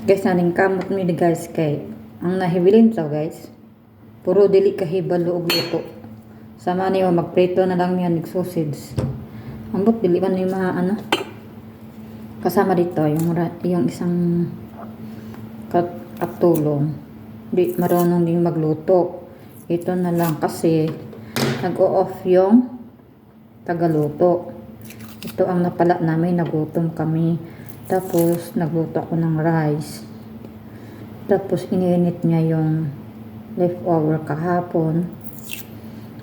Guys, naning kamot mi ni guys kay ang nahibilin sa guys. Puro dili kahibalo og luto. Sama niyo magprito na lang yan ng sausage. Ambot dili man ni ano. Kasama dito yung isang katulong. Di marunong din magluto. Ito na lang kasi nag-o-off yung tagaluto. Ito ang napala namin, nagutom kami. Tapos nagluto ako ng rice. Tapos ininit niya yung leftover kahapon.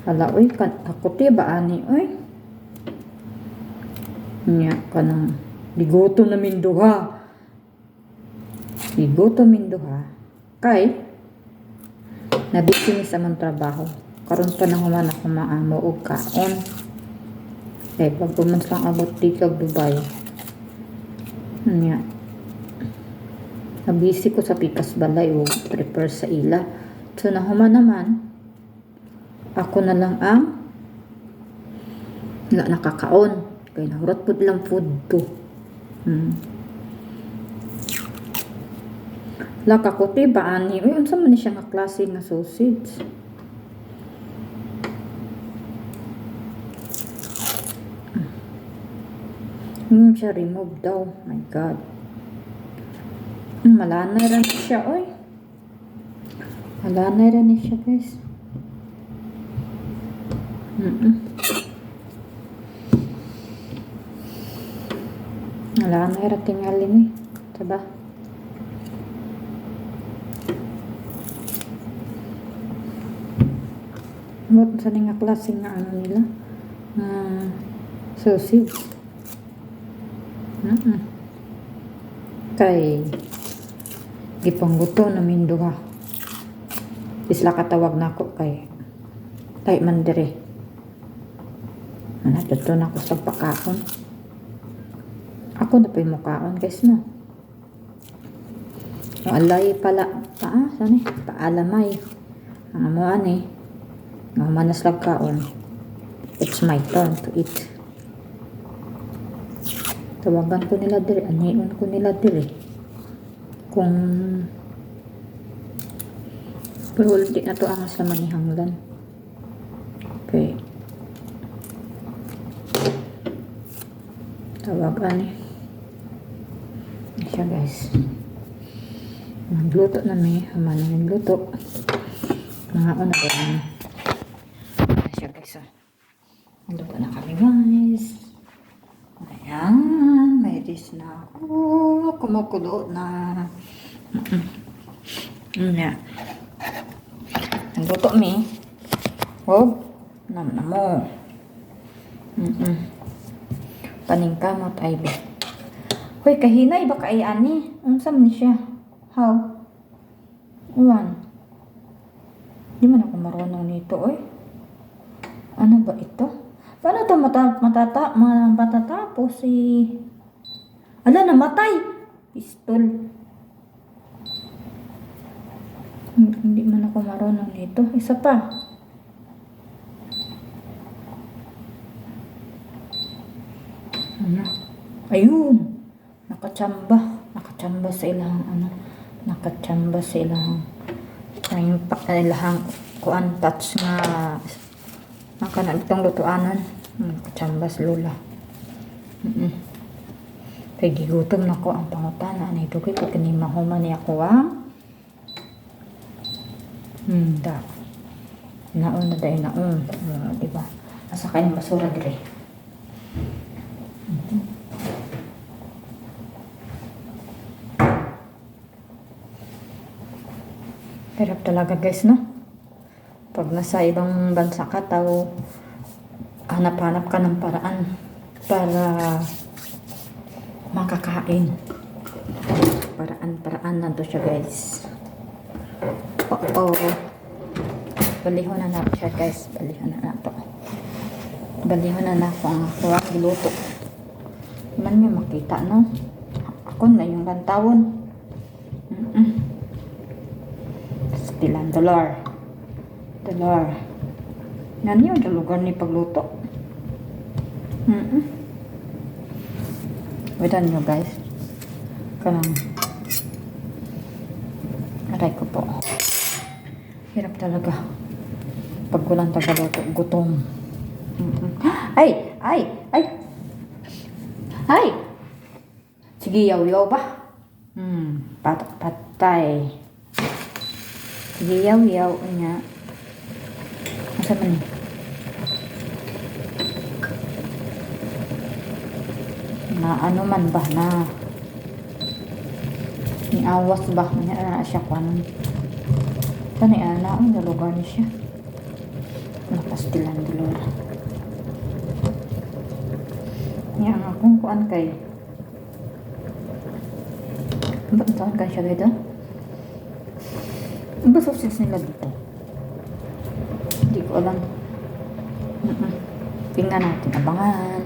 Hala, uy, ako ba ani, uy? Niya ka nang bigutom na minduha. Bigutom minduha. Kay, nabisi sa mong trabaho. Karon pa nang human ako maamo og kaon. Eh, bago man lang abot di kag Dubai. Niya. Nabisi ko sa pikas balay o prepare sa ila. So, nahuman naman, ako na lang ang nakakaon. Kaya nahurat po lang food to. Lakakote ba ani? Uy, unsa man ni siya nga klase nga sausage? Siya remove daw. My God. Malanay rin siya, oy. Malanay rin siya, guys. Malanay rin tingalin eh. Diba? Ba't sa nga klase nga ano nila? Sausage. Kay gipangguto na minduha. Isla katawag na ako kay tay mandire. Ano, dito na ako sa pakaon. Ako na pa yung mukaon guys, no? Ang alay pala. Saan eh? Paalamay. Ang amuan eh. Ang manas lang kaon. It's my turn to eat. Tawagan ko nila dire. Anion ko nila dire. Kung pero di na to angas naman ni hanglan. Okay. Tawagan eh. Siya guys. Magluto na may hamana ng luto. Mga una ba na. Siya guys. Magluto na kami guys. Ayan. May dish na ako. Kumukulo na. Ayan. Nagluto mi. Huwag. Naman mo. Paningkamot ay be. Hoy, kahinay baka ay ani. Unsam ni siya? How? Uwan. Di man ako marunong nito, oy. Ano ba ito? Paano ito matatapos si... Ala, namatay! Pistol. Hindi man ako marunong nito. Isa pa. Ano? Ayun! Nakachamba. Nakachamba sa ilang ano. Nakachamba sa ilang ilahang kuan touch nga nakanan itong lutuanan. Nakachamba sa lula. Kaya gigutom na ko ang pangutana. Ano ito kaya kanimahuman niya ko da. Naon na dahil naon. Diba? Asa kayo ng basura dire. Hirap talaga guys, no? Pag nasa ibang bansa ka, hanap-hanap ka ng paraan para makakain. Paraan na to siya guys. Balihon na to siya guys. Balihon na to. Balihon na ako ang tuwang giluto. Man nyo makita, no? Ako na yung lantawon. Tilan $1. Yan yun, yung lugar ni pagluto. Wait nyo guys. Kanang Aray ko po. Hirap talaga. Pag walang tagaluto, gutom. Ay! Ay! Ay! Ay! Sige, yaw-yaw ba? Patak-patay. Sige, yaw-yaw. Nga. Masa man eh? Na ano man ba na? Ni awas ba? Na siya kwan. Saan ni ana? Ang nalugar niya siya. Napastilan dulor. Nga nga kung kuan kay. Ba't taon ka siya dito? Ang ba sosis nila dito? Hindi ko alam. Tingnan natin. Abangan.